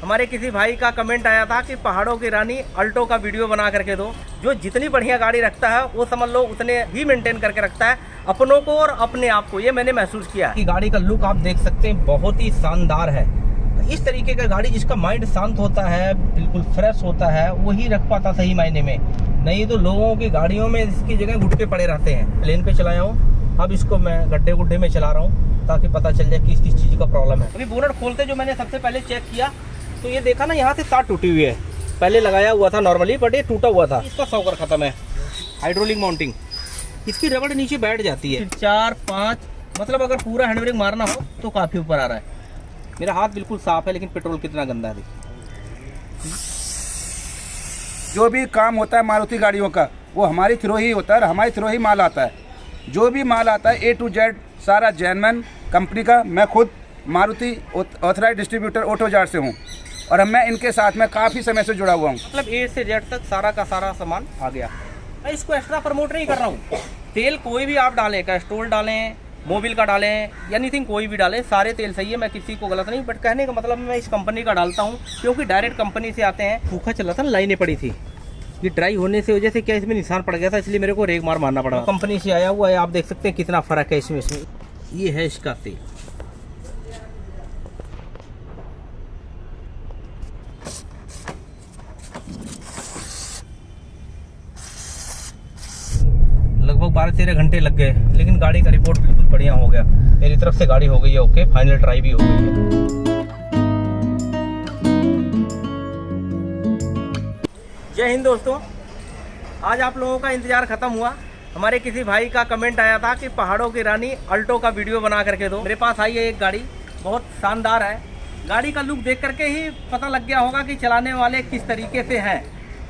हमारे किसी भाई का कमेंट आया था कि पहाड़ों की रानी अल्टो का वीडियो बना करके दो। जो जितनी बढ़िया गाड़ी रखता है वो समझ लो उतने ही मेंटेन करके रखता है अपनों को और अपने आप को। ये मैंने महसूस किया कि गाड़ी का लुक आप देख सकते हैं बहुत ही शानदार है। इस तरीके का गाड़ी जिसका माइंड शांत होता है, बिल्कुल फ्रेश होता है, वही रख पाता सही मायने में। नहीं तो लोगों की गाड़ियों में इसकी जगह गुटके पड़े रहते हैं। प्लेन पे चलाया हूँ, अब इसको मैं गड्ढे गुड्ढे में चला रहा हूँ ताकि पता चल जाए किस किस चीज़ का प्रॉब्लम है। अभी बोनट खोलते जो मैंने सबसे पहले चेक किया तो ये देखा ना, यहाँ से तार टूटी हुई है। पहले लगाया हुआ था नॉर्मली, बट ये टूटा हुआ था। इसका सॉकर खत्म है। हाइड्रोलिक माउंटिंग, इसकी रबड़ नीचे बैठ जाती है। 4-5 मतलब अगर पूरा हैंड ब्रेक मारना हो तो काफ़ी ऊपर आ रहा है। मेरा हाथ बिल्कुल साफ है, लेकिन पेट्रोल कितना गंदा है। जो भी काम होता है मारुति गाड़ियों का वो हमारी थ्रू ही होता है, हमारी थ्रू ही माल आता है। जो भी माल आता है A to Z सारा जैनमैन कंपनी का। मैं खुद मारुति ऑथराइज डिस्ट्रीब्यूटर ऑटो जार से हूँ और मैं इनके साथ में काफ़ी समय से जुड़ा हुआ हूँ। मतलब A से Z तक सारा का सारा सामान आ गया। मैं इसको एक्स्ट्रा प्रमोट नहीं कर रहा हूँ। तेल कोई भी आप डालें, कैस्ट्रोल डालें, मोबिल का डालें, एनीथिंग कोई भी डालें, सारे तेल सही है। मैं किसी को गलत नहीं, बट कहने का मतलब मैं इस कंपनी का डालता हूँ क्योंकि डायरेक्ट कंपनी से आते हैं। सूखा चला था, लाइनें पड़ी थी। ये ड्राई होने से वजह से क्या इसमें निशान पड़ गया था, इसलिए मेरे को रेग मार मारना पड़ा। कंपनी से आया हुआ है, आप देख सकते हैं कितना फ़र्क है इसमें। ये है इसका तेल। लगभग 12-13 घंटे लग गए, लेकिन गाड़ी का रिपोर्ट बिल्कुल बढ़िया हो गया। मेरी तरफ से गाड़ी हो गई है ओके, फाइनल ट्राई भी हो गई है। जय हिंद दोस्तों, आज आप लोगों का इंतजार खत्म हुआ। हमारे किसी भाई का कमेंट आया था कि पहाड़ों की रानी अल्टो का वीडियो बना करके दो। मेरे पास आई है एक गाड़ी, बहुत शानदार है। गाड़ी का लुक देख करके ही पता लग गया होगा कि चलाने वाले किस तरीके से हैं।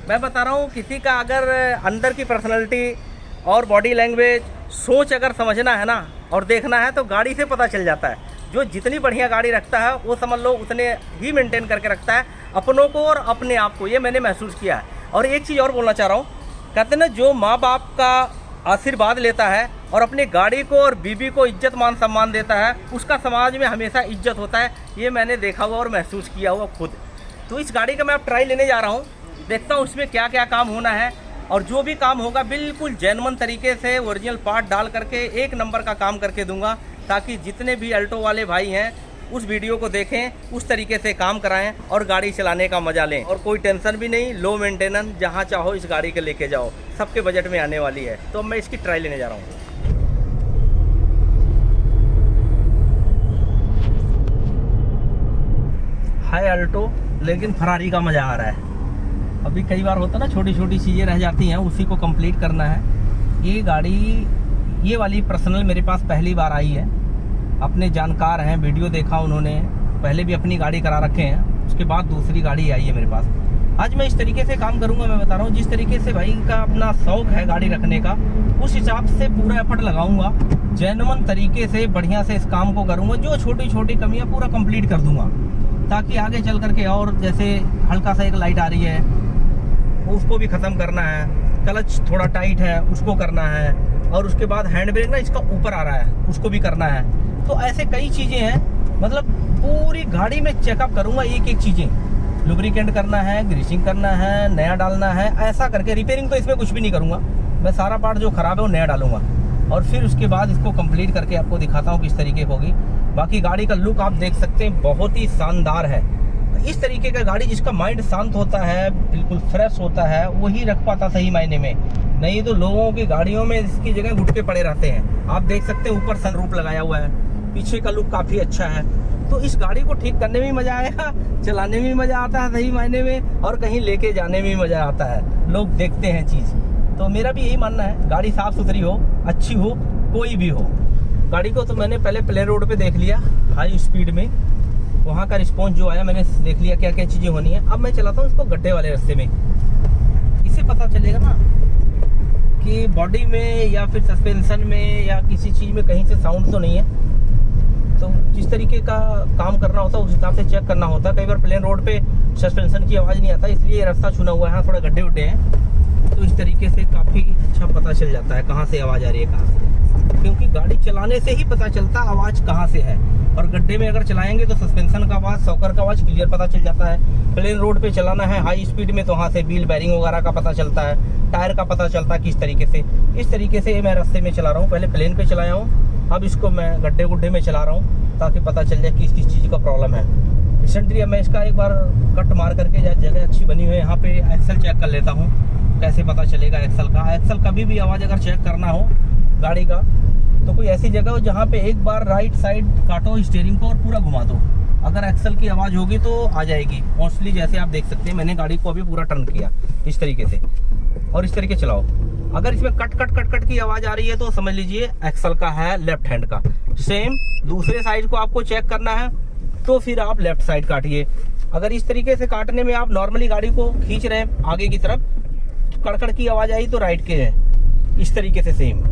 मैं बता रहा हूँ, किसी का अगर अंदर की पर्सनैलिटी और बॉडी लैंग्वेज, सोच अगर समझना है ना और देखना है तो गाड़ी से पता चल जाता है। जो जितनी बढ़िया गाड़ी रखता है वो समझ लो उतने ही मेंटेन करके रखता है अपनों को और अपने आप को। ये मैंने महसूस किया है। और एक चीज़ और बोलना चाह रहा हूँ, कहते ना जो माँ बाप का आशीर्वाद लेता है और अपनी गाड़ी को और बीबी को इज्जत मान सम्मान देता है, उसका समाज में हमेशा इज्जत होता है। ये मैंने देखा हुआ और महसूस किया हुआ खुद। तो इस गाड़ी का मैं अब ट्राई लेने जा रहा हूँ, देखता हूँ उसमें क्या क्या काम होना है। और जो भी काम होगा बिल्कुल जेन्युइन तरीके से ओरिजिनल पार्ट डाल करके एक नंबर का काम करके दूंगा, ताकि जितने भी अल्टो वाले भाई हैं उस वीडियो को देखें, उस तरीके से काम कराएं और गाड़ी चलाने का मजा लें। और कोई टेंशन भी नहीं, लो मेंटेनेंस, जहां चाहो इस गाड़ी को लेके जाओ, सबके बजट में आने वाली है। तो मैं इसकी ट्राई लेने जा रहा हूँ। हाय अल्टो, लेकिन फरारी का मजा आ रहा है। अभी कई बार होता ना, छोटी छोटी चीज़ें रह जाती हैं, उसी को कंप्लीट करना है। ये गाड़ी, ये वाली पर्सनल मेरे पास पहली बार आई है। अपने जानकार हैं, वीडियो देखा उन्होंने, पहले भी अपनी गाड़ी करा रखे हैं, उसके बाद दूसरी गाड़ी आई है मेरे पास। आज मैं इस तरीके से काम करूंगा, मैं बता रहा हूँ, जिस तरीके से भाई का अपना शौक है गाड़ी रखने का, उस हिसाब से पूरा एफर्ट लगाऊंगा। जेन्युइन तरीके से बढ़िया से इस काम को करूँगा। जो छोटी छोटी कमियाँ पूरा कंप्लीट कर दूंगा, ताकि आगे चल करके, और जैसे हल्का सा एक लाइट आ रही है उसको भी ख़त्म करना है, क्लच थोड़ा टाइट है उसको करना है, और उसके बाद हैंड ब्रेक ना इसका ऊपर आ रहा है उसको भी करना है। तो ऐसे कई चीज़ें हैं, मतलब पूरी गाड़ी में चेकअप करूँगा, एक एक चीज़ें। लुब्रिकेंट करना है, ग्रीसिंग करना है, नया डालना है, ऐसा करके। रिपेयरिंग तो इसमें कुछ भी नहीं करूँगा मैं, सारा पार्ट जो ख़राब है वो नया डालूंगा और फिर उसके बाद इसको कंप्लीट करके आपको दिखाता हूँ किस तरीके की होगी। बाकी गाड़ी का लुक आप देख सकते हैं बहुत ही शानदार है। इस तरीके का गाड़ी जिसका माइंड शांत होता है, बिल्कुल फ्रेश होता है, वही रख पाता सही मायने में। नहीं तो लोगों की गाड़ियों में इसकी जगह गुटके पड़े रहते हैं। आप देख सकते हैं ऊपर सनरूफ लगाया हुआ है, पीछे का लुक काफ़ी अच्छा है। तो इस गाड़ी को ठीक करने में मज़ा आएगा, चलाने में मज़ा आता है सही मायने में, और कहीं लेके जाने में मज़ा आता है। लोग देखते हैं चीज़। तो मेरा भी यही मानना है, गाड़ी साफ़ सुथरी हो, अच्छी हो, कोई भी हो। गाड़ी को तो मैंने पहले प्लेन रोड पर देख लिया हाई स्पीड में, वहाँ का रिस्पॉन्स जो आया मैंने देख लिया क्या क्या चीज़ें होनी है। अब मैं चलाता हूँ इसको गड्ढे वाले रास्ते में, इससे पता चलेगा ना कि बॉडी में या फिर सस्पेंशन में या किसी चीज़ में कहीं से साउंड तो नहीं है। तो जिस तरीके का काम करना होता है उस हिसाब से चेक करना होता है। कई बार प्लेन रोड पे सस्पेंशन की आवाज़ नहीं आता, इसलिए रास्ता चुना हुआ है, यहाँ थोड़े गड्ढे उड्ढे हैं, तो इस तरीके से काफ़ी अच्छा पता चल जाता है कहाँ से आवाज़ आ रही है, कहाँ से। क्योंकि गाड़ी चलाने से ही पता चलता आवाज़ कहाँ से है। और गड्ढे में अगर चलाएंगे तो सस्पेंशन का आवाज़, शॉकर का आवाज़ क्लियर पता चल जाता है। प्लेन रोड पे चलाना है हाई स्पीड में तो वहाँ से व्हील बेरिंग वगैरह का पता चलता है, टायर का पता चलता है किस तरीके से। इस तरीके से मैं रास्ते में चला रहा हूँ, पहले प्लेन पे चलाया हूँ, अब इसको मैं गड्ढे गुड्ढे में चला रहा हूँ ताकि पता चल जाए किस किस चीज़ का प्रॉब्लम है। रिसेंटली मैं इसका एक बार कट मार करके जगह अच्छी बनी हुई है यहाँ पे एक्सल चेक कर लेता हूँ, कैसे पता चलेगा एक्सल का। एक्सल कभी भी आवाज़ अगर चेक करना हो गाड़ी का तो कोई ऐसी जगह हो जहाँ पे एक बार राइट साइड काटो स्टीयरिंग को और पूरा घुमा दो, अगर एक्सल की आवाज़ होगी तो आ जाएगी मोस्टली। जैसे आप देख सकते हैं मैंने गाड़ी को अभी पूरा टर्न किया इस तरीके से और इस तरीके चलाओ। अगर इसमें कट कट कट कट की आवाज़ आ रही है तो समझ लीजिए एक्सल का है, लेफ्ट हैंड का। सेम दूसरे साइड को आपको चेक करना है तो फिर आप लेफ्ट साइड काटिए। अगर इस तरीके से काटने में आप नॉर्मली गाड़ी को खींच रहे हैं आगे की तरफ, कड़कड़ की आवाज़ आई तो राइट के है, इस तरीके से सेम।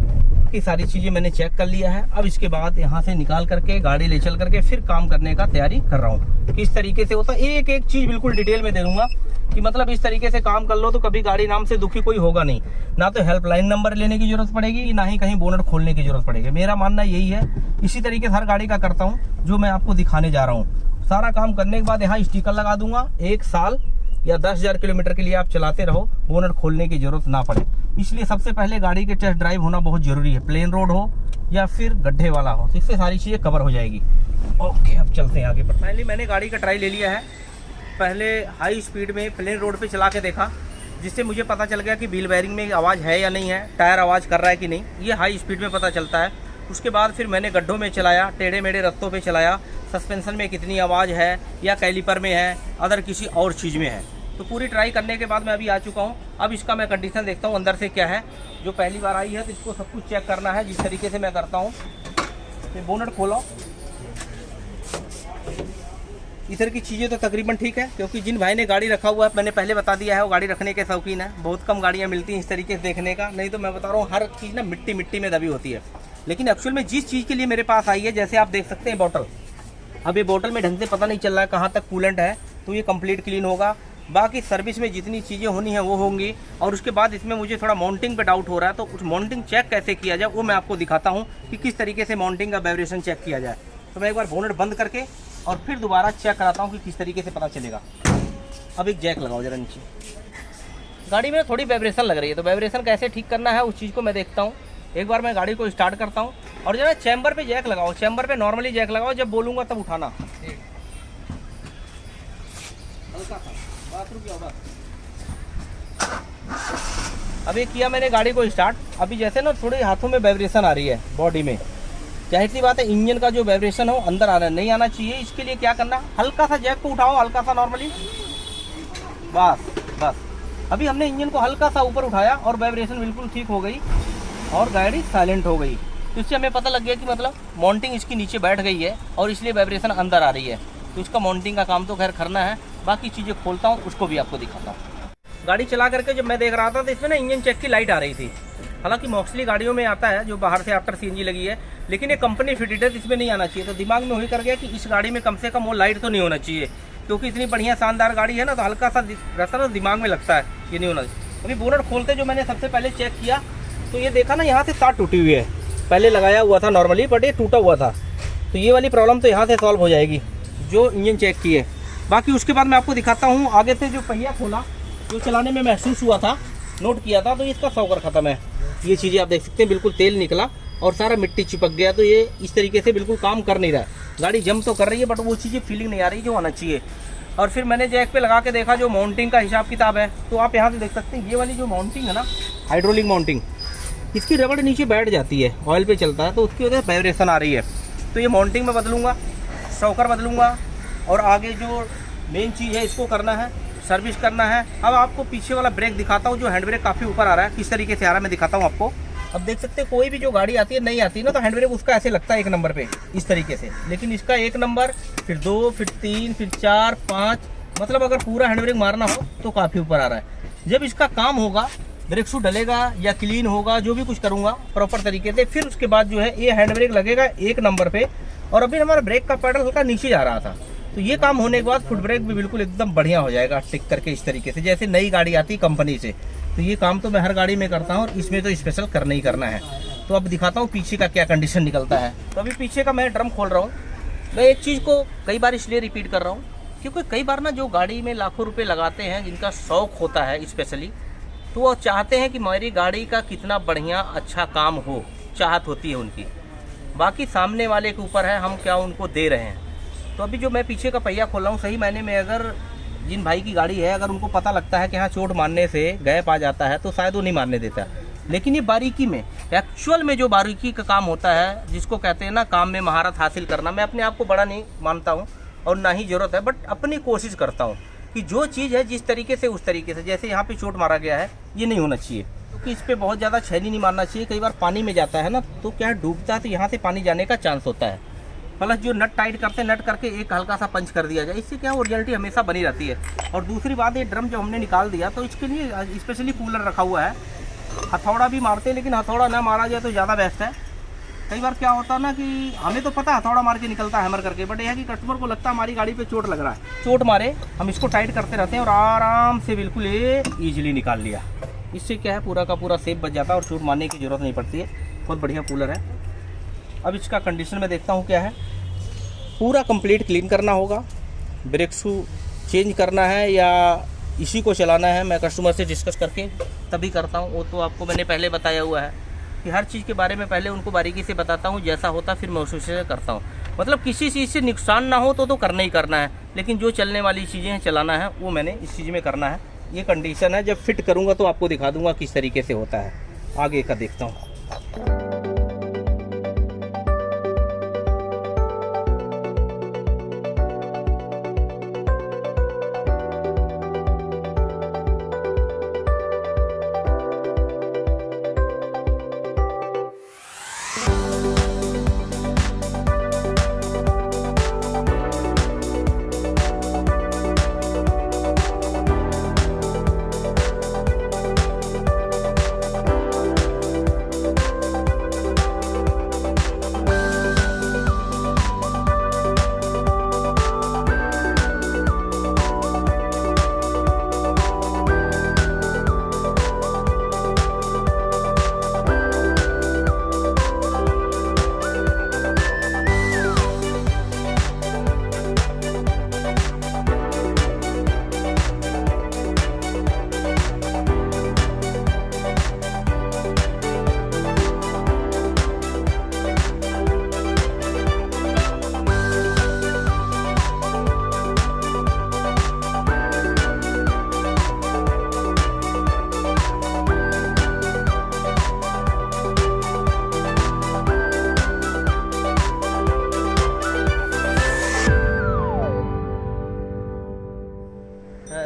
की सारी चीज़ें मैंने चेक कर लिया है। अब इसके बाद यहाँ से निकाल करके गाड़ी ले चल करके फिर काम करने का तैयारी कर रहा हूँ। किस तरीके से होता है एक एक चीज़ बिल्कुल डिटेल में दे दूंगा कि मतलब इस तरीके से काम कर लो तो कभी गाड़ी नाम से दुखी कोई होगा नहीं। ना तो हेल्पलाइन नंबर लेने की जरूरत पड़ेगी, ना ही कहीं बोनट खोलने की जरूरत पड़ेगी। मेरा मानना यही है। इसी तरीके से हर गाड़ी का करता हूँ जो मैं आपको दिखाने जा रहा हूँ। सारा काम करने के बाद यहाँ स्टिकर लगा दूंगा, 1 साल या 10,000 किलोमीटर के लिए आप चलाते रहो, बोनट खोलने की जरूरत ना पड़े। इसलिए सबसे पहले गाड़ी के टेस्ट ड्राइव होना बहुत जरूरी है, प्लेन रोड हो या फिर गड्ढे वाला हो, तो इससे सारी चीज़ें कवर हो जाएगी। ओके, अब चलते हैं आगे पर। पहले मैंने गाड़ी का ट्राई ले लिया है। पहले हाई स्पीड में प्लेन रोड पे चला के देखा, जिससे मुझे पता चल गया कि व्हील बेरिंग में आवाज़ है या नहीं है, टायर आवाज़ कर रहा है कि नहीं, ये हाई स्पीड में पता चलता है। उसके बाद फिर मैंने गड्ढों में चलाया, टेढ़े मेढ़े रास्तों पे चलाया, सस्पेंशन में कितनी आवाज़ है या कैलिपर में है, अदर किसी और चीज़ में है। तो पूरी ट्राई करने के बाद मैं अभी आ चुका हूँ। अब इसका मैं कंडीशन देखता हूँ अंदर से क्या है। जो पहली बार आई है तो इसको सब कुछ चेक करना है, जिस तरीके से मैं करता हूँ। तो बोनट खोलो, इधर की चीज़ें तो तकरीबन ठीक है, क्योंकि जिन भाई ने गाड़ी रखा हुआ है मैंने पहले बता दिया है वो गाड़ी रखने के शौकीन है। बहुत कम गाड़ियाँ मिलती हैं इस तरीके से देखने का, नहीं तो मैं बता रहा हूँ हर चीज़ ना मिट्टी मिट्टी में दबी होती है। लेकिन एक्चुअल में जिस चीज़ के लिए मेरे पास आई है, जैसे आप देख सकते हैं बोतल, अब ये बोतल में ढंग से पता नहीं चल रहा है कहाँ तक कूलेंट है, तो ये कंप्लीट क्लीन होगा। बाकी सर्विस में जितनी चीज़ें होनी है वो होंगी। और उसके बाद इसमें मुझे थोड़ा माउंटिंग पे डाउट हो रहा है, तो उस माउंटिंग चेक कैसे किया जाए वो मैं आपको दिखाता हूँ कि किस तरीके से माउंटिंग का वाइब्रेशन चेक किया जाए। तो मैं एक बार बोनट बंद करके और फिर दोबारा चेक कराता हूँ कि किस तरीके से पता चलेगा। अब एक जैक लगाओ जरा नीचे। गाड़ी में थोड़ी वाइब्रेशन लग रही है, तो वाइब्रेशन कैसे ठीक करना है उस चीज़ को मैं देखता हूँ। एक बार मैं गाड़ी को स्टार्ट करता हूँ और जरा चैम्बर पे जैक लगाओ, चैम्बर पे नॉर्मली जैक लगाओ, जब बोलूँगा तब उठाना। हल्का सा बस, रुक जाओ बस। अभी किया मैंने गाड़ी को स्टार्ट। अभी जैसे ना थोड़ी हाथों में वाइब्रेशन आ रही है बॉडी में, जाहिर सी बात है इंजन का जो वाइब्रेशन हो अंदर आना नहीं आना चाहिए। इसके लिए क्या करना, हल्का सा जैक को उठाओ, हल्का सा नॉर्मली, बस बस। अभी हमने इंजन को हल्का सा ऊपर उठाया और वाइब्रेशन बिल्कुल ठीक हो गई और गाड़ी साइलेंट हो गई। तो इससे हमें पता लग गया कि मतलब माउंटिंग इसकी नीचे बैठ गई है और इसलिए वाइब्रेशन अंदर आ रही है। तो इसका माउंटिंग का काम तो खैर करना है, बाकी चीज़ें खोलता हूँ उसको भी आपको दिखाता हूँ। गाड़ी चला करके जब मैं देख रहा था तो इसमें ना इंजन चेक की लाइट आ रही थी। हालांकि मोस्टली गाड़ियों में आता है जो बाहर से आफ्टर सीएनजी लगी है, लेकिन ये कंपनी फिटेड है, इसमें नहीं आना चाहिए। तो दिमाग में वही कर गया कि इस गाड़ी में कम से कम वो लाइट तो नहीं होना चाहिए, क्योंकि इतनी बढ़िया शानदार गाड़ी है ना, तो हल्का सा रहता ना दिमाग में लगता है ये नहीं होना चाहिए। अभी बोनट खोलते जो मैंने सबसे पहले चेक किया तो ये देखा ना यहाँ से तार टूटी हुई है, पहले लगाया हुआ था नॉर्मली बट ये टूटा हुआ था। तो ये वाली प्रॉब्लम तो यहाँ से सॉल्व हो जाएगी जो इंजन चेक की है। बाकी उसके बाद मैं आपको दिखाता हूँ आगे से जो पहिया खोला, जो चलाने में महसूस हुआ था, नोट किया था, तो इसका शॉकर ख़त्म है। ये चीज़ें आप देख सकते हैं, बिल्कुल तेल निकला और सारा मिट्टी चिपक गया। तो ये इस तरीके से बिल्कुल काम कर नहीं रहा है। गाड़ी जम तो कर रही है बट वो चीज़ें फीलिंग नहीं आ रही जो आना चाहिए। और फिर मैंने जैक पे लगा के देखा जो माउंटिंग का हिसाब किताब है, तो आप यहाँ से देख सकते हैं ये वाली जो माउंटिंग है ना, हाइड्रोलिक माउंटिंग, इसकी रबड़ नीचे बैठ जाती है, ऑयल पे चलता है, तो उसकी वजह से वाइब्रेशन आ रही है। तो ये माउंटिंग में बदलूँगा, शॉकर बदलूँगा और आगे जो मेन चीज़ है इसको करना है, सर्विस करना है। अब आपको पीछे वाला ब्रेक दिखाता हूँ, जो हैंड ब्रेक काफ़ी ऊपर आ रहा है, किस तरीके से आ रहा है मैं दिखाता हूँ आपको। अब देख सकते हैं कोई भी जो गाड़ी आती है नहीं आती ना, तो हैंड ब्रेक उसका ऐसे लगता है 1 नंबर पे इस तरीके से, लेकिन इसका 1 नंबर, फिर 2, फिर 3, फिर 4, 5, मतलब अगर पूरा हैंड ब्रेक मारना हो तो काफ़ी ऊपर आ रहा है। जब इसका काम होगा, ब्रेक शू डलेगा या क्लीन होगा, जो भी कुछ करूँगा प्रॉपर तरीके से, फिर उसके बाद जो है ये हैंड ब्रेक लगेगा 1 नंबर पे। और अभी हमारा ब्रेक का पैडल हल्का नीचे जा रहा था, तो ये काम होने के बाद फुट ब्रेक भी बिल्कुल एकदम बढ़िया हो जाएगा टिक करके इस तरीके से, जैसे नई गाड़ी आती कंपनी से। तो ये काम तो मैं हर गाड़ी में करता हूँ और इसमें तो स्पेशल करना ही करना है। तो अब दिखाता हूँ पीछे का क्या कंडीशन निकलता है। तो अभी पीछे का मैं ड्रम खोल रहा हूँ। मैं एक चीज़ को कई बार इसलिए रिपीट कर रहा हूँ क्योंकि कई बार ना जो गाड़ी में लाखों रुपए लगाते हैं, जिनका शौक होता है स्पेशली, तो वो चाहते हैं कि मेरी गाड़ी का कितना बढ़िया अच्छा काम हो, चाहत होती है उनकी। बाकी सामने वाले के ऊपर है हम क्या उनको दे रहे हैं। तो अभी जो मैं पीछे का पहिया खोल रहा हूँ, सही मायने में अगर जिन भाई की गाड़ी है, अगर उनको पता लगता है कि हाँ चोट मारने से गैप आ जाता है, तो शायद वो नहीं मारने देता। लेकिन ये बारीकी में, एक्चुअल में जो बारीकी का काम होता है, जिसको कहते हैं ना काम में महारत हासिल करना, मैं अपने आप को बड़ा नहीं मानता हूँ और ना ही ज़रूरत है, बट अपनी कोशिश करता हूँ कि जो चीज़ है जिस तरीके से उस तरीके से, जैसे यहाँ पे चोट मारा गया है ये नहीं होना चाहिए, क्योंकि इस पर बहुत ज़्यादा छैनी नहीं मारना चाहिए। कई बार पानी में जाता है ना, तो क्या डूबता है तो यहाँ से पानी जाने का चांस होता है। प्लस जो नट टाइट करते हैं, नट करके एक हल्का सा पंच कर दिया जाए, इससे क्या वो रियलिटी हमेशा बनी रहती है। और दूसरी बात, ये ड्रम जो हमने निकाल दिया तो इसके लिए स्पेशली कूलर रखा हुआ है। हथौड़ा भी मारते हैं, लेकिन हथौड़ा ना मारा जाए तो ज़्यादा बेस्ट है। कई बार क्या होता है ना कि हमें तो पता है हथौड़ा मार के निकलता है हैमर करके, बट यह है कि कस्टमर को लगता है हमारी गाड़ी पे चोट लग रहा है। चोट मारे हम इसको टाइट करते रहते हैं और आराम से बिल्कुल ये ईजिली निकाल लिया। इससे क्या है पूरा का पूरा सेफ बच जाता है और चोट मारने की ज़रूरत नहीं पड़ती है। बहुत बढ़िया कूलर है। अब इसका कंडीशन में देखता हूँ क्या है। पूरा कंप्लीट क्लीन करना होगा, ब्रेक शू चेंज करना है या इसी को चलाना है, मैं कस्टमर से डिस्कस करके तभी करता हूँ। वो तो आपको मैंने पहले बताया हुआ है कि हर चीज़ के बारे में पहले उनको बारीकी से बताता हूँ, जैसा होता फिर मैं उसी करता हूँ। मतलब किसी चीज़ से नुकसान ना हो तो करना ही करना है, लेकिन जो चलने वाली चीज़ें हैं चलाना है, वो मैंने इस चीज़ में करना है। ये कंडीशन है, जब फिट करूँगा तो आपको दिखा दूँगा किस तरीके से होता है। आगे का देखता हूँ।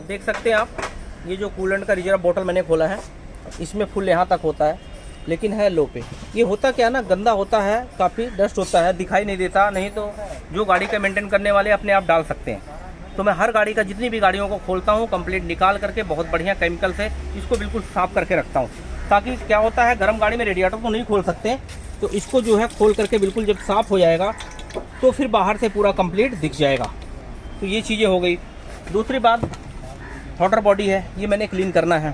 देख सकते हैं आप, ये जो कूलेंट का रिजर्व बोतल मैंने खोला है, इसमें फुल यहाँ तक होता है, लेकिन है लो पे। ये होता क्या ना, गंदा होता है, काफ़ी डस्ट होता है, दिखाई नहीं देता, नहीं तो जो गाड़ी का मेंटेन करने वाले अपने आप डाल सकते हैं। तो मैं हर गाड़ी का, जितनी भी गाड़ियों को खोलता हूँ, कंप्लीट निकाल करके बहुत बढ़िया केमिकल से इसको बिल्कुल साफ़ करके रखता हूँ, ताकि क्या होता है गर्म गाड़ी में रेडिएटर को नहीं खोल सकते, तो इसको जो है खोल करके बिल्कुल जब साफ़ हो जाएगा तो फिर बाहर से पूरा कंप्लीट दिख जाएगा। तो ये चीज़ें हो गई। दूसरी बात, थ्रॉटल बॉडी है, ये मैंने क्लीन करना है,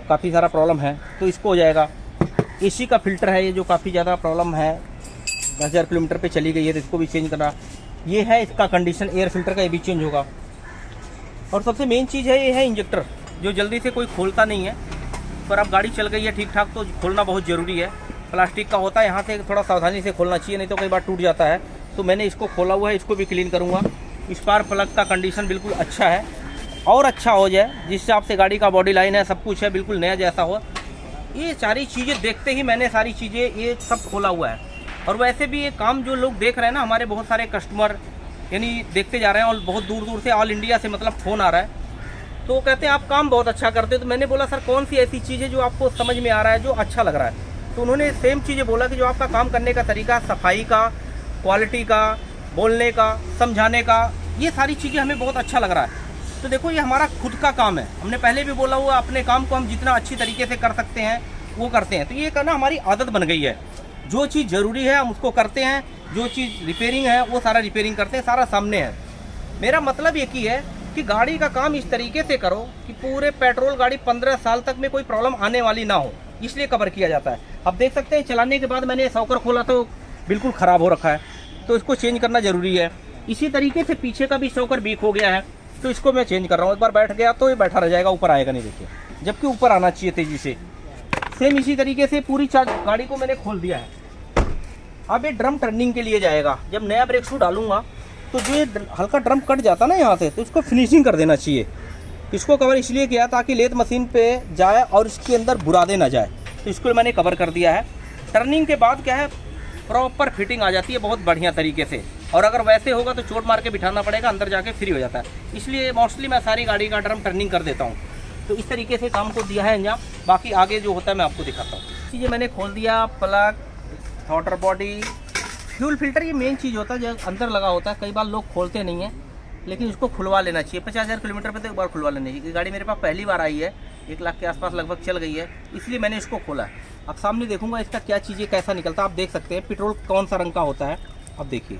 काफ़ी सारा प्रॉब्लम है तो इसको हो जाएगा। एसी का फ़िल्टर है, ये जो काफ़ी ज़्यादा प्रॉब्लम है, 10,000 किलोमीटर पे चली गई है, तो इसको भी चेंज करना। ये है इसका कंडीशन, एयर फिल्टर का, ये भी चेंज होगा। और सबसे मेन चीज़ है, ये है इंजेक्टर, जो जल्दी से कोई खोलता नहीं है, पर अब गाड़ी चल गई है ठीक ठाक तो खोलना बहुत ज़रूरी है। प्लास्टिक का होता है, यहाँ से थोड़ा सावधानी से खोलना चाहिए, नहीं तो कई बार टूट जाता है। तो मैंने इसको खोला हुआ है, इसको भी क्लीन करूँगा। स्पार्क प्लग का कंडीशन बिल्कुल अच्छा है और अच्छा हो जाए, जिस हिसाब से गाड़ी का बॉडी लाइन है, सब कुछ है, बिल्कुल नया जैसा हो। ये सारी चीज़ें देखते ही मैंने सारी चीज़ें ये सब खोला हुआ है। और वैसे भी ये काम जो लोग देख रहे हैं ना, हमारे बहुत सारे कस्टमर यानी देखते जा रहे हैं और बहुत दूर दूर से, ऑल इंडिया से मतलब फ़ोन आ रहा है, तो कहते हैं आप काम बहुत अच्छा करते हो। तो मैंने बोला सर कौन सी ऐसी चीज़ है जो आपको समझ में आ रहा है, जो अच्छा लग रहा है। तो उन्होंने सेम चीज़ें बोला कि जो आपका काम करने का तरीका, सफाई का, क्वालिटी का, बोलने का, समझाने का, ये सारी चीज़ें हमें बहुत अच्छा लग रहा है। तो देखो ये हमारा खुद का काम है, हमने पहले भी बोला हुआ, अपने काम को हम जितना अच्छी तरीके से कर सकते हैं वो करते हैं। तो ये करना हमारी आदत बन गई है, जो चीज़ ज़रूरी है हम उसको करते हैं, जो चीज़ रिपेयरिंग है वो सारा रिपेयरिंग करते हैं, सारा सामने है। मेरा मतलब एक ही है कि गाड़ी का काम इस तरीके से करो कि पूरे पेट्रोल गाड़ी 15 साल तक में कोई प्रॉब्लम आने वाली ना हो। इसलिए कवर किया जाता है। अब देख सकते हैं चलाने के बाद मैंने शॉकर खोला तो बिल्कुल ख़राब हो रखा है, तो इसको चेंज करना ज़रूरी है। इसी तरीके से पीछे का भी शॉकर वीक हो गया है, तो इसको मैं चेंज कर रहा हूँ। एक बार बैठ गया तो ये बैठा रह जाएगा, ऊपर आएगा नहीं, देखिए, जबकि ऊपर आना चाहिए तेज़ी से। सेम इसी तरीके से पूरी गाड़ी को मैंने खोल दिया है। अब ये ड्रम टर्निंग के लिए जाएगा। जब नया ब्रेक शू डालूंगा तो जो ये हल्का ड्रम कट जाता ना यहाँ से, तो इसको फिनिशिंग कर देना चाहिए। इसको कवर इसलिए किया ताकि लेथ मशीन पे जाए और इसके अंदर बुरादे ना जाए, तो इसको मैंने कवर कर दिया है। टर्निंग के बाद क्या है, प्रॉपर फिटिंग आ जाती है बहुत बढ़िया तरीके से। और अगर वैसे होगा तो चोट मार के बिठाना पड़ेगा, अंदर जाके फ्री हो जाता है। इसलिए मोस्टली मैं सारी गाड़ी का ड्रम टर्निंग कर देता हूँ। तो इस तरीके से काम को दिया है अंजाम। बाकी आगे जो होता है मैं आपको दिखाता हूँ। चीज़ें मैंने खोल दिया, plug, throttle body, fuel filter, ये मेन चीज़ होता है जो अंदर लगा होता है। कई बार लोग खोलते नहीं हैं, लेकिन इसको खुलवा लेना चाहिए। 50,000 किलोमीटर पर तो एक बार खुलवा लेना चाहिए। गाड़ी मेरे पास पहली बार आई है, 1 लाख के आसपास लगभग चल गई है, इसलिए मैंने इसको खोला है। अब सामने देखूंगा इसका क्या चीज़ें कैसा निकलता है। आप देख सकते हैं पेट्रोल कौन सा रंग का होता है। अब देखिए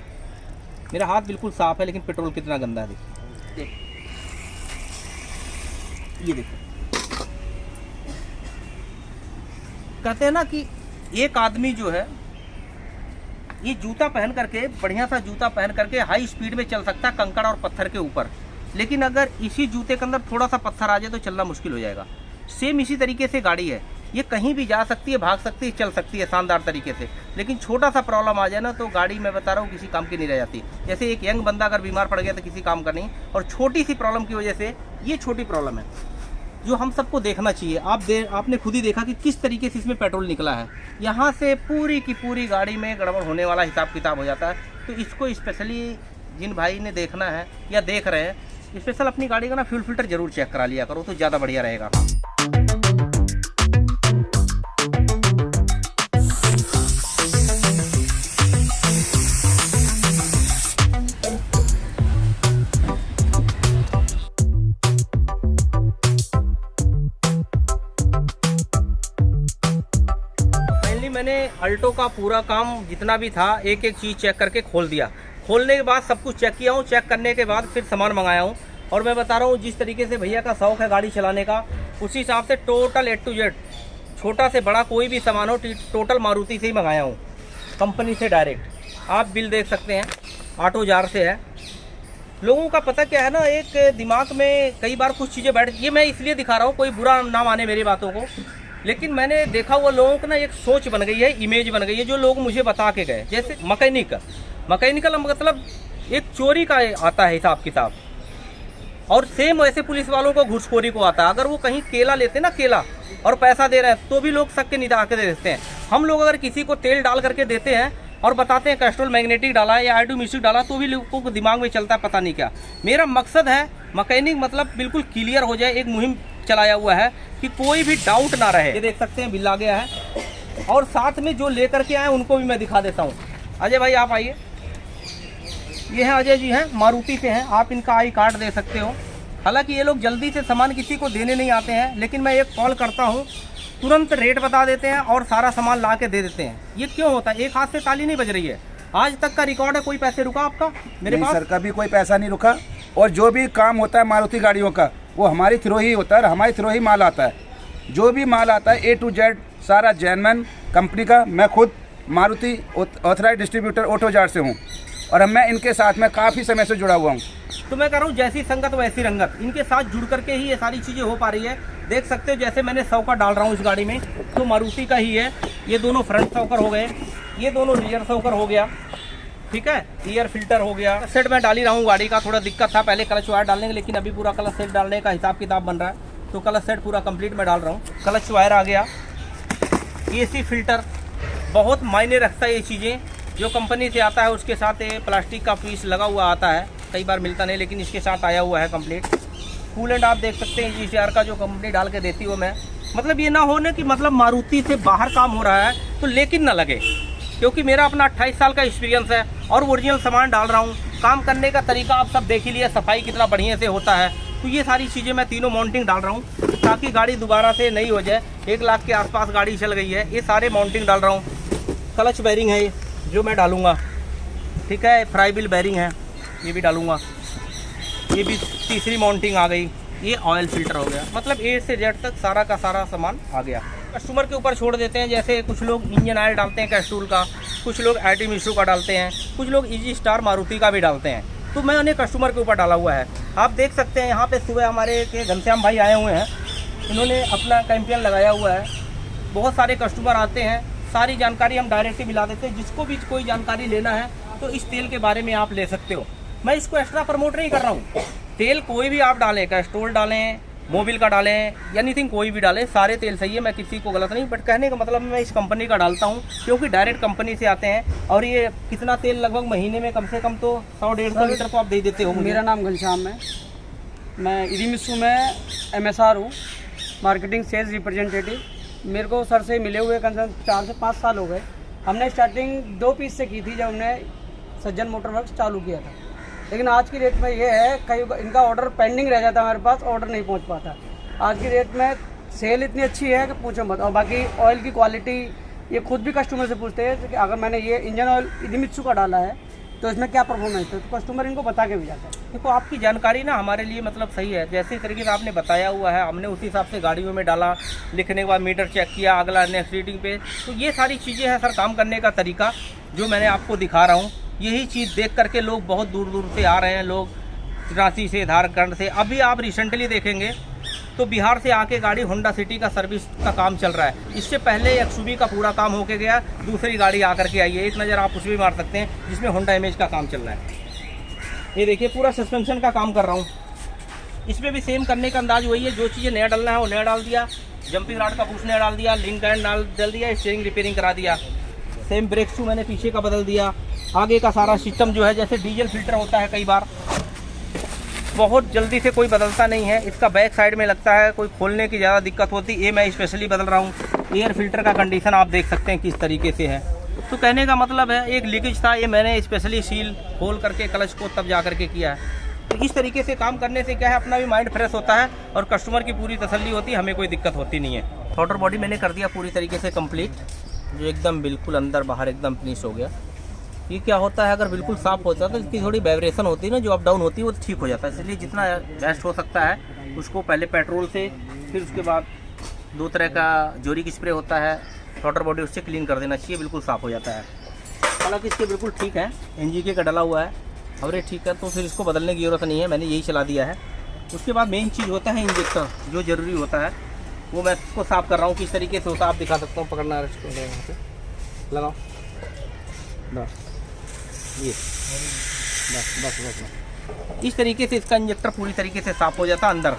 मेरा हाथ बिल्कुल साफ़ है, लेकिन पेट्रोल कितना गंदा है देखिए। ये देखो, कहते हैं ना कि एक आदमी जो है ये जूता पहन करके, बढ़िया सा जूता पहन करके हाई स्पीड में चल सकता है कंकड़ और पत्थर के ऊपर, लेकिन अगर इसी जूते के अंदर थोड़ा सा पत्थर आ जाए तो चलना मुश्किल हो जाएगा। सेम इसी तरीके से गाड़ी है, ये कहीं भी जा सकती है, भाग सकती है, चल सकती है शानदार तरीके से। लेकिन छोटा सा प्रॉब्लम आ जाए ना तो गाड़ी, मैं बता रहा हूँ, किसी काम की नहीं रह जाती। जैसे एक यंग बंदा अगर बीमार पड़ गया तो किसी काम का नहीं, और छोटी सी प्रॉब्लम की वजह से, ये छोटी प्रॉब्लम है जो हम सबको देखना चाहिए। आपने खुद ही देखा कि किस तरीके से इसमें पेट्रोल निकला है। यहाँ से पूरी की पूरी गाड़ी में गड़बड़ होने वाला हिसाब किताब हो जाता है। तो इसको स्पेशली जिन भाई ने देखना है या देख रहे हैं, स्पेशल अपनी गाड़ी का ना फ्यूल फिल्टर जरूर चेक करा लिया करो, तो ज़्यादा बढ़िया रहेगा। मैंने अल्टो का पूरा काम जितना भी था एक एक चीज़ चेक करके खोल दिया। खोलने के बाद सब कुछ चेक किया हूँ। चेक करने के बाद फिर सामान मंगाया हूँ। और मैं बता रहा हूँ, जिस तरीके से भैया का शौक है गाड़ी चलाने का, उसी हिसाब से टोटल A to Z, छोटा से बड़ा कोई भी सामान हो, टोटल मारुति से ही मंगाया हूँ, कंपनी से डायरेक्ट। आप बिल देख सकते हैं, ऑटो जार से है। लोगों का पता क्या है ना, एक दिमाग में कई बार कुछ चीज़ें बैठ, ये मैं इसलिए दिखा रहा हूँ, कोई बुरा ना माने मेरी बातों को, लेकिन मैंने देखा हुआ लोगों को ना एक सोच बन गई है, इमेज बन गई है, जो लोग मुझे बता के गए। जैसे मैकेनिकल मतलब एक चोरी का आता है हिसाब किताब, और सेम वैसे पुलिस वालों को घूसखोरी को आता है। अगर वो कहीं केला लेते ना, केला, और पैसा दे रहे हैं, तो भी लोग शक के निदाह के दे देते हैं। हम लोग अगर किसी को तेल डाल करके देते हैं और बताते हैं कैस्ट्रोल मैग्नेटिक डाला है या आइडो म्यूजिक डाला, तो भी लोगों को दिमाग में चलता है पता नहीं क्या। मेरा मकसद है मैकेनिक मतलब बिल्कुल क्लियर हो जाए। एक मुहिम चलाया हुआ है कि कोई भी डाउट ना रहे। ये देख सकते हैं बिल आ गया है, और साथ में जो लेकर के आए उनको भी मैं दिखा देता हूँ। अजय भाई आप आइए, ये हैं अजय जी, हैं मारुति से हैं। आप इनका आई कार्ड दे सकते हो। हालांकि ये लोग जल्दी से सामान किसी को देने नहीं आते हैं, लेकिन मैं एक कॉल करता हूँ, तुरंत रेट बता देते हैं और सारा सामान ला के दे देते हैं। ये क्यों होता है? एक हाथ से ताली नहीं बज रही है। आज तक का रिकॉर्ड है, कोई पैसे रुका आपका मेरे पास? सर कभी कोई पैसा नहीं रुका, और जो भी काम होता है मारुति गाड़ियों का वो हमारी थ्रू ही होता है, हमारी थ्रू ही माल आता है। जो भी माल आता है A to Z सारा जेनमन कंपनी का। मैं खुद मारुति ऑथराइज डिस्ट्रीब्यूटर ऑटो जार से हूँ, और मैं इनके साथ में काफ़ी समय से जुड़ा हुआ हूँ। तो मैं कह रहा हूँ, जैसी संगत वैसी रंगत, इनके साथ जुड़ करके ही ये सारी चीज़ें हो पा रही है। देख सकते हो, जैसे मैंने सौका डाल रहा हूँ इस गाड़ी में, तो मारुति का ही है। ये दोनों फ्रंट सौकर हो गए, ये दोनों रियर सौकर हो गया, ठीक है, एयर फिल्टर हो गया। सेट मैं डाल ही रहा हूँ। गाड़ी का थोड़ा दिक्कत था पहले क्लच वायर डालने का, लेकिन अभी पूरा क्लच सेट डालने का हिसाब किताब बन रहा है, तो क्लच सेट पूरा कंप्लीट मैं डाल रहा हूँ। क्लच वायर आ गया, AC फिल्टर, बहुत मायने रखता है ये चीज़ें। जो कंपनी से आता है उसके साथ ये प्लास्टिक का पीस लगा हुआ आता है, कई बार मिलता नहीं, लेकिन इसके साथ आया हुआ है कंप्लीट। कूलेंट आप देख सकते हैं GCR का, जो कंपनी डाल के देती हो मैं, मतलब ये ना होने कि मतलब मारुति से बाहर काम हो रहा है तो लेकिन ना लगे, क्योंकि मेरा अपना 28 साल का एक्सपीरियंस है और ओरिजिनल सामान डाल रहा हूँ। काम करने का तरीका आप सब देख ही लिया, सफाई कितना बढ़िया से होता है। तो ये सारी चीज़ें मैं तीनों माउंटिंग डाल रहा हूँ, ताकि गाड़ी दोबारा से नहीं हो जाए। 1 लाख के आसपास गाड़ी चल गई है, ये सारे माउंटिंग डाल रहा हूँ। क्लच बैरिंग है जो मैं डालूँगा, ठीक है, फ्राई व्हील बैरिंग है, ये भी डालूँगा। ये भी तीसरी माउंटिंग आ गई। ये ऑयल फिल्टर हो गया, मतलब A से Z तक सारा का सारा सामान आ गया। कस्टमर के ऊपर छोड़ देते हैं। जैसे कुछ लोग इंजन ऑयल डालते हैं कैस्ट्रोल का, कुछ लोग आर्टिमिशु का डालते हैं, कुछ लोग इजी स्टार मारुति का भी डालते हैं। तो मैंने कस्टमर के ऊपर डाला हुआ है। आप देख सकते हैं यहाँ पे सुबह हमारे के घनश्याम भाई आए हुए हैं, इन्होंने अपना कैंपेन लगाया हुआ है। बहुत सारे कस्टमर आते हैं, सारी जानकारी हम डायरेक्ट ही मिला देते हैं। जिसको भी कोई जानकारी लेना है तो इस तेल के बारे में आप ले सकते हो। मैं इसको एक्स्ट्रा प्रमोट नहीं कर रहा हूँ। तेल कोई भी आप डालें, कैस्ट्रोल डालें, मोबिल का डालें, एनीथिंग कोई भी डालें, सारे तेल सही है। मैं किसी को गलत नहीं, बट कहने का मतलब मैं इस कंपनी का डालता हूँ क्योंकि डायरेक्ट कंपनी से आते हैं। और ये कितना तेल लगभग महीने में कम से कम तो 100-150 लीटर तो आप दे देते हो। मेरा नाम घनश्याम है, मैं इरीमिशु में MSR हूँ, मार्केटिंग सेल्स रिप्रेजेंटेटिव। मेरे को सर से मिले हुए कम से कम 4 से 5 साल हो गए। हमने स्टार्टिंग 2 पीस से की थी जब हमने सज्जन मोटर वर्क्स चालू किया था। लेकिन आज की डेट में ये है, कई इनका ऑर्डर पेंडिंग रह जाता है, हमारे पास ऑर्डर नहीं पहुंच पाता। आज की डेट में सेल इतनी अच्छी है कि पूछो मत। और बाकी ऑयल की क्वालिटी ये खुद भी कस्टमर से पूछते हैं कि अगर मैंने ये इंजन ऑयल इरीमित्सु का डाला है तो इसमें क्या परफॉर्मेंस है, तो कस्टमर इनको बता के भी जाता है। देखो आपकी जानकारी ना हमारे लिए मतलब सही है। जैसे तरीके से आपने बताया हुआ है, हमने उसी हिसाब से गाड़ियों में डाला, लिखने के बाद मीटर चेक किया, अगला नेक्स्ट रीडिंग पे। तो ये सारी चीज़ें हैं सर काम करने का तरीका जो मैंने आपको दिखा रहा हूँ। यही चीज़ देख करके लोग बहुत दूर दूर से आ रहे हैं, लोग रांची से, झारखंड से। अभी आप रिसेंटली देखेंगे तो बिहार से आके गाड़ी होंडा सिटी का सर्विस का काम चल रहा है। इससे पहले XUV का पूरा काम होके गया, दूसरी गाड़ी आकर के आई है। एक नज़र आप उसमें भी मार सकते हैं जिसमें होंडा इमेज का काम चल रहा है। ये देखिए पूरा सस्पेंशन का काम कर रहा हूँ। इसमें भी सेम करने का अंदाज वही है। जो चीज़ें नया डालना है वो नया डाल दिया, जंपिंग रॉड का बूस्ट नया डाल दिया, लिंक एंड डाल दिया, स्टीयरिंग रिपेयरिंग करा दिया। सेम ब्रेक शू मैंने पीछे का बदल दिया। आगे का सारा सिस्टम जो है, जैसे डीजल फिल्टर होता है कई बार बहुत जल्दी से कोई बदलता नहीं है, इसका बैक साइड में लगता है, कोई खोलने की ज़्यादा दिक्कत होती है। ये मैं स्पेशली बदल रहा हूँ। एयर फिल्टर का कंडीशन आप देख सकते हैं किस तरीके से है। तो कहने का मतलब है एक लीकेज था, ये मैंने स्पेशली सील खोल करके क्लच को तब जा करके किया है। तो इस तरीके से काम करने से क्या है, अपना भी माइंड फ्रेश होता है और कस्टमर की पूरी तसल्ली होती है, हमें कोई दिक्कत होती नहीं है। थ्रॉटल बॉडी मैंने कर दिया पूरी तरीके से कंप्लीट, जो एकदम बिल्कुल अंदर बाहर एकदम फिनिश हो गया। ये क्या होता है, अगर बिल्कुल साफ होता है तो इसकी थोड़ी वाइब्रेशन होती है ना, जो अप डाउन होती है वो ठीक हो जाता है। इसलिए जितना बेस्ट हो सकता है उसको पहले पेट्रोल से, फिर उसके बाद 2 तरह का जोरिक स्प्रे होता है थ्रॉटल बॉडी, उससे क्लीन कर देना चाहिए, बिल्कुल साफ़ हो जाता है। हालांकि इसके बिल्कुल ठीक है, NGK का डला हुआ है और ये ठीक है, तो फिर इसको बदलने की ज़रूरत नहीं है, मैंने यही चला दिया है। उसके बाद मेन चीज़ होता है इंजेक्टर, जो ज़रूरी होता है वो मैं इसको साफ़ कर रहा हूँ। किस तरीके से होता है आप दिखा सकता हूँ, पकड़ना लगाओ बस, ये बस इस तरीके से इसका इंजेक्टर पूरी तरीके से साफ़ हो जाता है अंदर।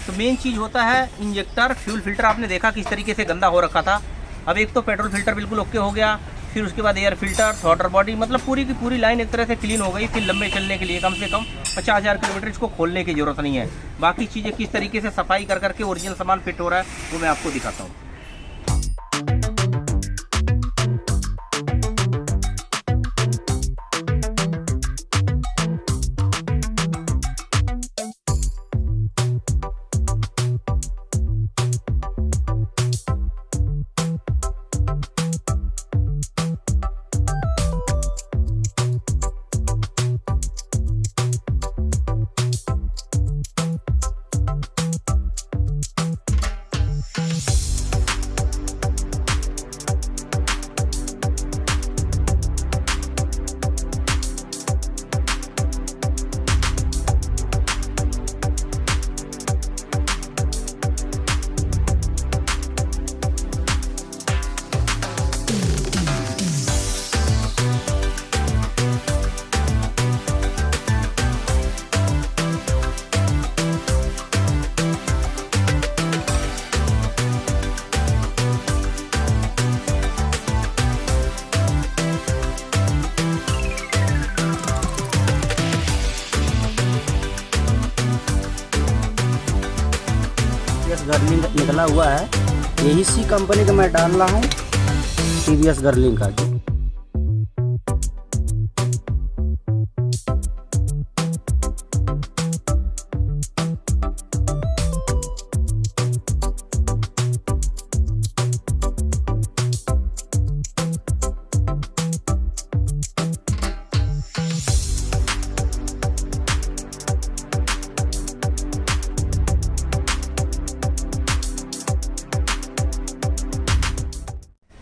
तो मेन चीज़ होता है इंजेक्टर। फ्यूल फिल्टर आपने देखा किस तरीके से गंदा हो रखा था, अब एक तो पेट्रोल फिल्टर बिल्कुल ओके हो गया, फिर उसके बाद एयर फिल्टर, थ्रॉटल बॉडी, मतलब पूरी की पूरी लाइन एक तरह से क्लीन हो गई। फिर लंबे चलने के लिए कम से कम 50,000 किलोमीटर इसको खोलने की ज़रूरत नहीं है। बाकी चीज़ें किस तरीके से सफाई कर करके ओरिजिनल सामान फिट हो रहा है वो मैं आपको दिखाता हूँ। गर्लिंग निकला हुआ है, यही सी कंपनी का मैं डाल रहा हूँ, TVS गर्लिंग का।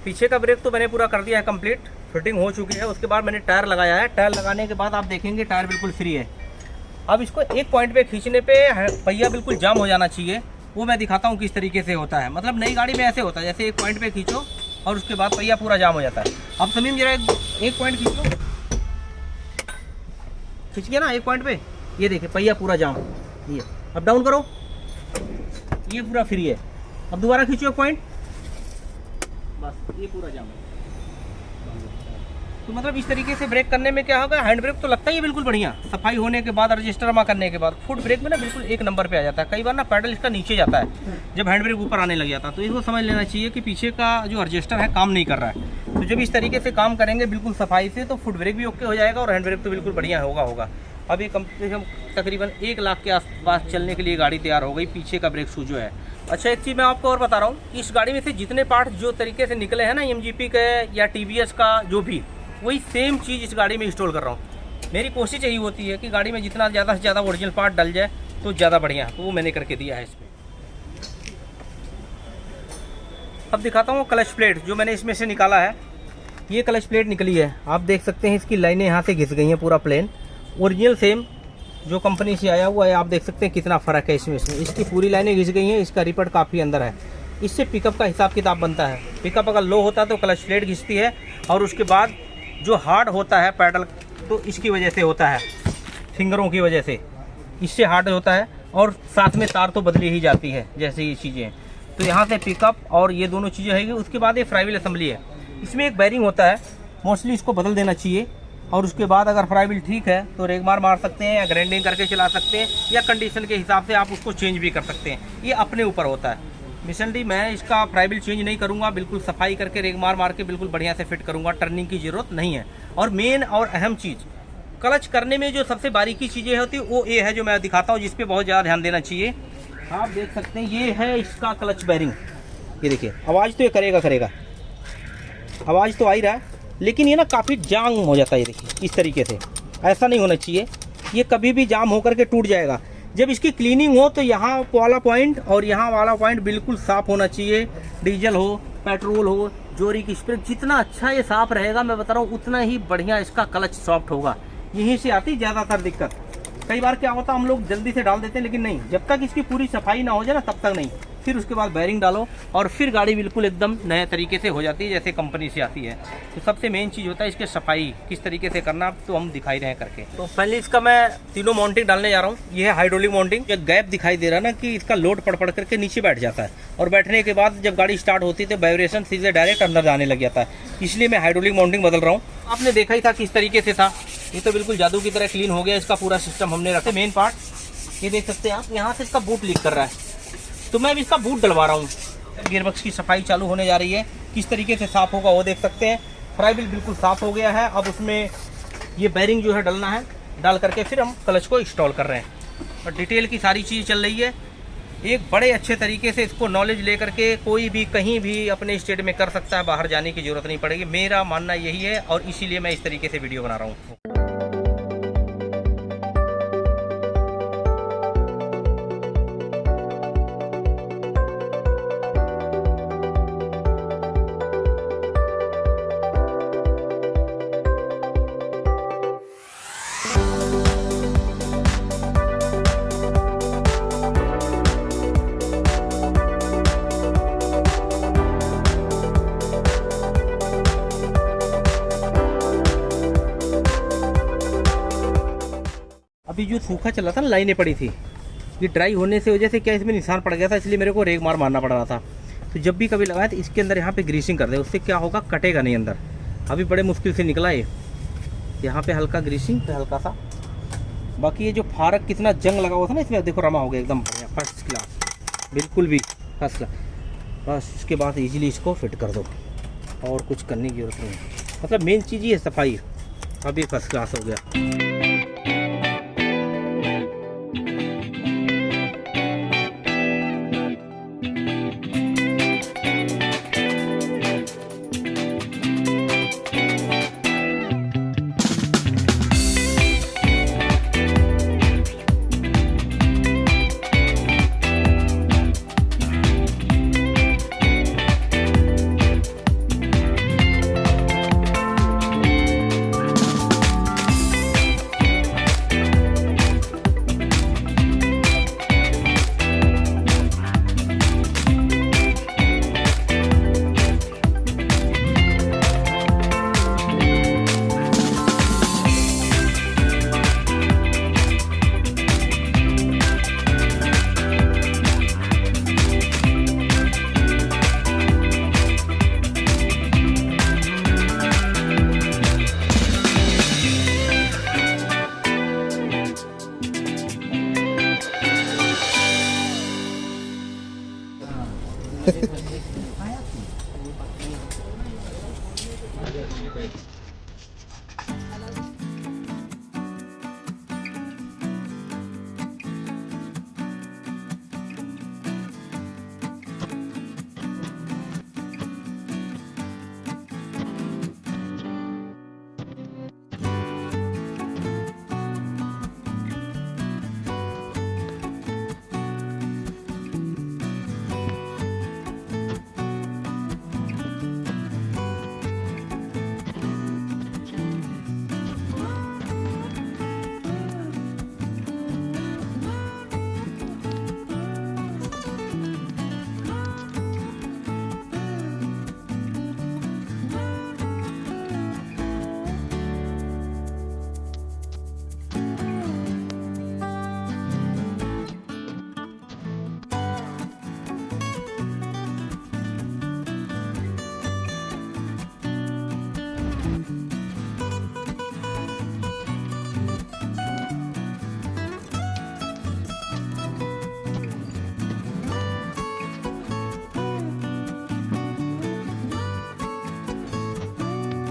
पीछे का ब्रेक तो मैंने पूरा कर दिया है कंप्लीट, फिटिंग हो चुकी है। उसके बाद मैंने टायर लगाया है। टायर लगाने के बाद आप देखेंगे टायर बिल्कुल फ्री है। अब इसको एक पॉइंट पे खींचने पे पहिया बिल्कुल जाम हो जाना चाहिए, वो मैं दिखाता हूँ किस तरीके से होता है। मतलब नई गाड़ी में ऐसे होता है, जैसे एक पॉइंट पे खींचो और उसके बाद पहिया पूरा जाम हो जाता है। अब समीम जरा एक पॉइंट खींचो, खींच गया ना एक पॉइंट पे, ये देखिए पहिया पूरा जाम। ये अब डाउन करो, ये पूरा फ्री है। अब दोबारा खींचो एक पॉइंट, बस ये पूरा जाम है। तो मतलब इस तरीके से ब्रेक करने में क्या होगा, हैंड ब्रेक तो लगता ही है बिल्कुल बढ़िया। सफाई होने के बाद, रजिस्टर जमा करने के बाद फुट ब्रेक में ना बिल्कुल एक नंबर पे आ जाता है। कई बार ना पैडल इसका नीचे जाता है जब हैंड ब्रेक ऊपर आने लग जाता है, तो इसको समझ लेना चाहिए कि पीछे का जो रजिस्टर है काम नहीं कर रहा है। तो जब इस तरीके से काम करेंगे बिल्कुल सफाई से, तो फुट ब्रेक भी ओके हो जाएगा और हैंड ब्रेक तो बिल्कुल बढ़िया होगा। अब ये कम से कम तकरीबन 1 लाख के आसपास चलने के लिए गाड़ी तैयार हो गई, पीछे का ब्रेक शू जो है। अच्छा, एक चीज़ मैं आपको और बता रहा हूँ कि इस गाड़ी में से जितने पार्ट जो तरीके से निकले हैं ना MGP के या TVS का, जो भी वही सेम चीज़ इस गाड़ी में इंस्टॉल कर रहा हूँ। मेरी कोशिश यही होती है कि गाड़ी में जितना ज़्यादा से ज़्यादा ओरिजिनल पार्ट डल जाए तो ज़्यादा बढ़िया, तो वो मैंने करके दिया है इसमें। अब दिखाता हूँ क्लच प्लेट जो मैंने इसमें से निकाला है। ये क्लच प्लेट निकली है, आप देख सकते हैं इसकी लाइनें यहाँ से घिस गई हैं, पूरा प्लेन ओरिजिनल सेम जो कंपनी से आया हुआ है। आप देख सकते हैं कितना फ़र्क है इसमें इसकी पूरी लाइनें घिस गई हैं। इसका रिपट काफ़ी अंदर है, इससे पिकअप का हिसाब किताब बनता है। पिकअप अगर लो होता है तो क्लच प्लेट घिसती है, और उसके बाद जो हार्ड होता है पैडल, तो इसकी वजह से होता है, फिंगरों की वजह से इससे हार्ड होता है। और साथ में तार तो बदली ही जाती है जैसे ये चीज़ें। तो यहाँ से पिकअप और ये दोनों चीज़ें है। उसके बाद ये फ्राईव्हील असेंबली है, इसमें एक बैरिंग होता है, मोस्टली इसको बदल देना चाहिए। और उसके बाद अगर फ्राईव्हील ठीक है तो रेग मार सकते हैं या ग्राइंडिंग करके चला सकते हैं, या कंडीशन के हिसाब से आप उसको चेंज भी कर सकते हैं। ये अपने ऊपर होता है। मिशनली मैं इसका फ्राईव्हील चेंज नहीं करूंगा, बिल्कुल सफाई करके रेग मार के बिल्कुल बढ़िया से फिट करूंगा, टर्निंग की ज़रूरत नहीं है। और मेन और अहम चीज़ क्लच करने में जो सबसे बारीकी चीज़ें होती है वो ये है जो मैं दिखाता हूँ, जिस पे बहुत ज़्यादा ध्यान देना चाहिए। आप देख सकते हैं ये है इसका क्लच बैरिंग। ये देखिए आवाज़ तो ये करेगा, आवाज़ तो आ ही रहा है, लेकिन ये ना काफ़ी जाम हो जाता है। ये देखिए इस तरीके से, ऐसा नहीं होना चाहिए। ये कभी भी जाम होकर के टूट जाएगा। जब इसकी क्लीनिंग हो तो यहाँ वाला पॉइंट और यहाँ वाला पॉइंट बिल्कुल साफ़ होना चाहिए। डीजल हो, पेट्रोल हो, जोरी की स्प्रे, जितना अच्छा ये साफ़ रहेगा मैं बता रहा हूँ उतना ही बढ़िया इसका क्लच सॉफ्ट होगा। यहीं से आती ज़्यादातर दिक्कत। कई बार क्या होता है हम लोग जल्दी से डाल देते हैं, लेकिन नहीं, जब तक इसकी पूरी सफाई ना हो जाए ना तब तक नहीं। फिर उसके बाद बैरिंग डालो और फिर गाड़ी बिल्कुल एकदम नए तरीके से हो जाती है जैसे कंपनी से आती है। तो सबसे मेन चीज़ होता है इसकी सफाई किस तरीके से करना, तो हम दिखाई रहे हैं करके। तो पहले इसका मैं तीनों माउंटिंग डालने जा रहा हूँ। ये है हाइड्रोलिक माउंटिंग। एक गैप दिखाई दे रहा है ना कि इसका लोड पड़ करके नीचे बैठ जाता है, और बैठने के बाद जब गाड़ी स्टार्ट होती है तो वाइब्रेशन सीधे डायरेक्ट अंदर जाने लग जाता है, इसलिए मैं हाइड्रोलिक माउंटिंग बदल रहा हूँ। आपने देखा ही था किस तरीके से था, ये तो बिल्कुल जादू की तरह क्लीन हो गया। इसका पूरा सिस्टम हमने रखा। मेन पार्ट ये देख सकते हैं आप, यहाँ से इसका बूट लीक कर रहा है, तो मैं भी इसका बूट डलवा रहा हूँ। गियरबॉक्स की सफाई चालू होने जा रही है, किस तरीके से साफ़ होगा वो देख सकते हैं। फ्राईव्हील बिल्कुल साफ़ हो गया है। अब उसमें ये बैरिंग जो है डलना है, डाल करके फिर हम क्लच को इंस्टॉल कर रहे हैं। और डिटेल की सारी चीज़ चल रही है एक बड़े अच्छे तरीके से। इसको नॉलेज लेकर के कोई भी कहीं भी अपने स्टेट में कर सकता है, बाहर जाने की ज़रूरत नहीं पड़ेगी। मेरा मानना यही है और इसीलिए मैं इस तरीके से वीडियो बना रहा हूँ। अभी जो सूखा चला था ना, लाइनें पड़ी थी, ये ड्राई होने से वजह से क्या इसमें निशान पड़ गया था, इसलिए मेरे को रेग मारना पड़ रहा था। तो जब भी कभी लगाए तो इसके अंदर यहाँ पे ग्रीसिंग कर दे, उससे क्या होगा, कटेगा नहीं अंदर। अभी बड़े मुश्किल से निकला ये, यहाँ पे हल्का ग्रीसिंग पे हल्का सा। बाकी ये जो फारक कितना जंग लगा हुआ था ना इसमें, देखो रमा हो गया एकदम बढ़िया, फर्स्ट क्लास, बिल्कुल भी फर्स्ट क्लास। बस इसके बाद ईजिली इसको फिट कर दो और कुछ करने की जरूरत नहीं। मतलब मेन चीज़ ये सफाई। अभी फर्स्ट क्लास हो गया।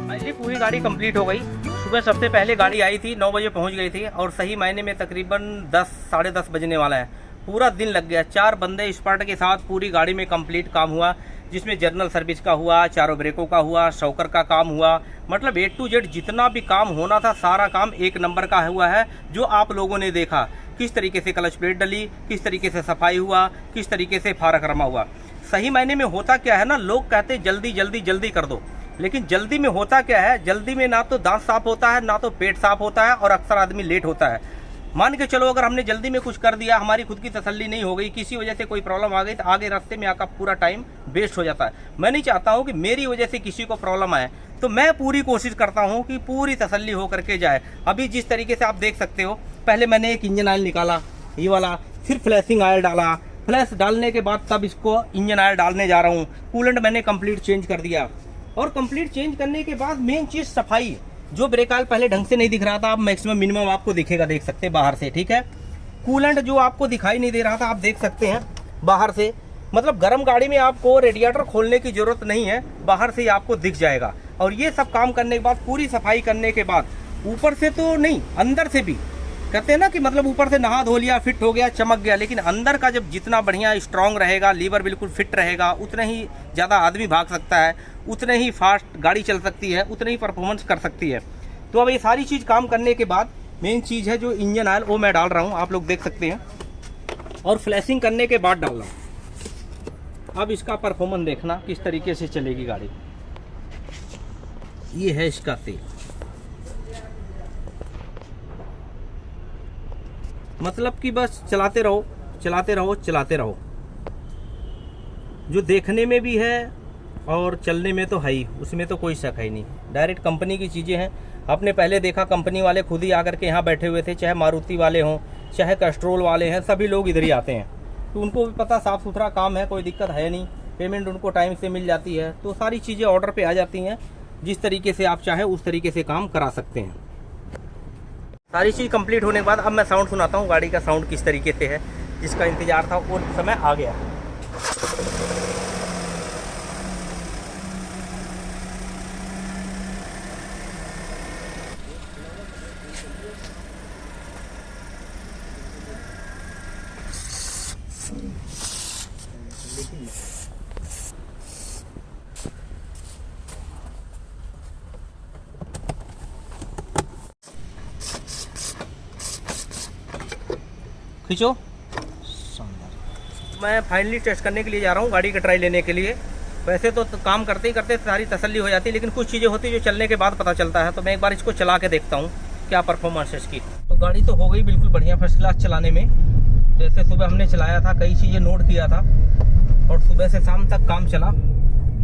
फाइनली पूरी गाड़ी कंप्लीट हो गई। सुबह सबसे पहले गाड़ी आई थी, 9 बजे पहुंच गई थी और सही मायने में तकरीबन 10 साढ़े 10 बजने वाला है। पूरा दिन लग गया। 4 बंदे एक्सपर्ट के साथ पूरी गाड़ी में कंप्लीट काम हुआ, जिसमें जर्नल सर्विस का हुआ, चारों ब्रेकों का हुआ, शॉकर का काम हुआ, मतलब A to Z जितना भी काम होना था सारा काम एक नंबर का हुआ है। जो आप लोगों ने देखा किस तरीके से क्लच प्लेट डली, किस तरीके से सफाई हुआ, किस तरीके से फारक रमा हुआ। सही मायने में होता क्या है ना, लोग कहते जल्दी जल्दी जल्दी कर दो, लेकिन जल्दी में होता क्या है, जल्दी में ना तो दांत साफ होता है ना तो पेट साफ होता है और अक्सर आदमी लेट होता है। मान के चलो अगर हमने जल्दी में कुछ कर दिया, हमारी खुद की तसल्ली नहीं हो गई, किसी वजह से कोई प्रॉब्लम आ गई, तो आगे रास्ते में आकर पूरा टाइम वेस्ट हो जाता है। मैं नहीं चाहता हूं कि मेरी वजह से किसी को प्रॉब्लम आए, तो मैं पूरी कोशिश करता हूं कि पूरी तसल्ली हो करके जाए। अभी जिस तरीके से आप देख सकते हो, पहले मैंने एक इंजन ऑयल निकाला, ये वाला, फिर फ्लैशिंग ऑयल डाला, फ्लैश डालने के बाद तब इसको इंजन ऑयल डालने जा रहा हूँ। कूलेंट मैंने कंप्लीट चेंज कर दिया और कंप्लीट चेंज करने के बाद मेन चीज़ सफाई। जो ब्रेक ऑयल पहले ढंग से नहीं दिख रहा था, अब मैक्सिमम मिनिमम आपको दिखेगा, देख सकते हैं बाहर से, ठीक है। कूलेंट जो आपको दिखाई नहीं दे रहा था, आप देख सकते हैं बाहर से, मतलब गर्म गाड़ी में आपको रेडिएटर खोलने की जरूरत नहीं है, बाहर से ही आपको दिख जाएगा। और ये सब काम करने के बाद, पूरी सफाई करने के बाद, ऊपर से तो नहीं अंदर से भी, कहते हैं ना कि मतलब ऊपर से नहा धो लिया, फिट हो गया, चमक गया, लेकिन अंदर का जब जितना बढ़िया स्ट्रांग रहेगा, लीवर बिल्कुल फिट रहेगा, उतना ही ज़्यादा आदमी भाग सकता है, उतने ही फास्ट गाड़ी चल सकती है, उतने ही परफॉर्मेंस कर सकती है। तो अब ये सारी चीज़ काम करने के बाद मेन चीज़ है जो इंजन ऑयल, वो मैं डाल रहा हूँ, आप लोग देख सकते हैं, और फ्लैशिंग करने के बाद डाल रहा हूँ। अब इसका परफॉर्मेंस देखना किस तरीके से चलेगी गाड़ी। ये है इसका तेल, मतलब कि बस चलाते रहो चलाते रहो चलाते रहो, जो देखने में भी है और चलने में तो है ही, उसमें तो कोई शक है ही नहीं। डायरेक्ट कंपनी की चीज़ें हैं। आपने पहले देखा कंपनी वाले खुद ही आकर के यहाँ बैठे हुए थे, चाहे मारुति वाले हों, चाहे कैस्ट्रोल वाले हैं, सभी लोग इधर ही आते हैं। तो उनको भी पता साफ़ सुथरा काम है, कोई दिक्कत है नहीं, पेमेंट उनको टाइम से मिल जाती है, तो सारी चीज़ें ऑर्डर पे आ जाती हैं। जिस तरीके से आप चाहें उस तरीके से काम करा सकते हैं। सारी चीज़ कंप्लीट होने के बाद अब मैं साउंड सुनाता हूँ, गाड़ी का साउंड किस तरीके से है, जिसका इंतज़ार था वो समय आ गया। खींचो। मैं फाइनली टेस्ट करने के लिए जा रहा हूँ, गाड़ी का ट्राई लेने के लिए। वैसे तो काम करते ही करते सारी तसल्ली हो जाती है, लेकिन कुछ चीज़ें होती है जो चलने के बाद पता चलता है। तो मैं एक बार इसको चला के देखता हूँ क्या परफॉर्मेंस है इसकी। तो गाड़ी तो हो गई बिल्कुल बढ़िया, फर्स्ट क्लास चलाने में। जैसे सुबह हमने चलाया था, कई चीज़ें नोट किया था, और सुबह से शाम तक काम चला,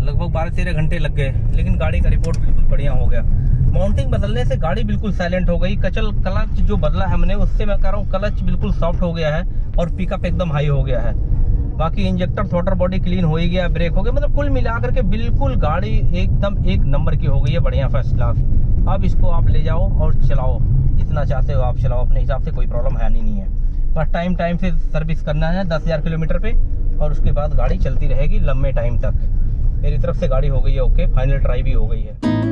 लगभग 12-13 घंटे लग गए, लेकिन गाड़ी का रिपोर्ट बिल्कुल बढ़िया हो गया। माउंटिंग बदलने से गाड़ी बिल्कुल साइलेंट हो गई। क्लच जो बदला है हमने, उससे मैं कह रहा हूँ क्लच बिल्कुल सॉफ्ट हो गया है और पिकअप एकदम हाई हो गया है। बाकी इंजेक्टर थ्रोटल बॉडी क्लीन हो ही गया, ब्रेक हो गया, मतलब कुल मिलाकर के बिल्कुल गाड़ी एकदम एक नंबर की हो गई है, बढ़िया फर्स्ट क्लास। अब इसको आप ले जाओ और चलाओ, जितना चाहते हो आप चलाओ, अपने हिसाब से कोई प्रॉब्लम है नहीं है। बस टाइम से सर्विस करना है 10,000 किलोमीटर पे, और उसके बाद गाड़ी चलती रहेगी लंबे टाइम तक। मेरी तरफ से गाड़ी हो गई है ओके, फाइनल ट्राई भी हो गई है।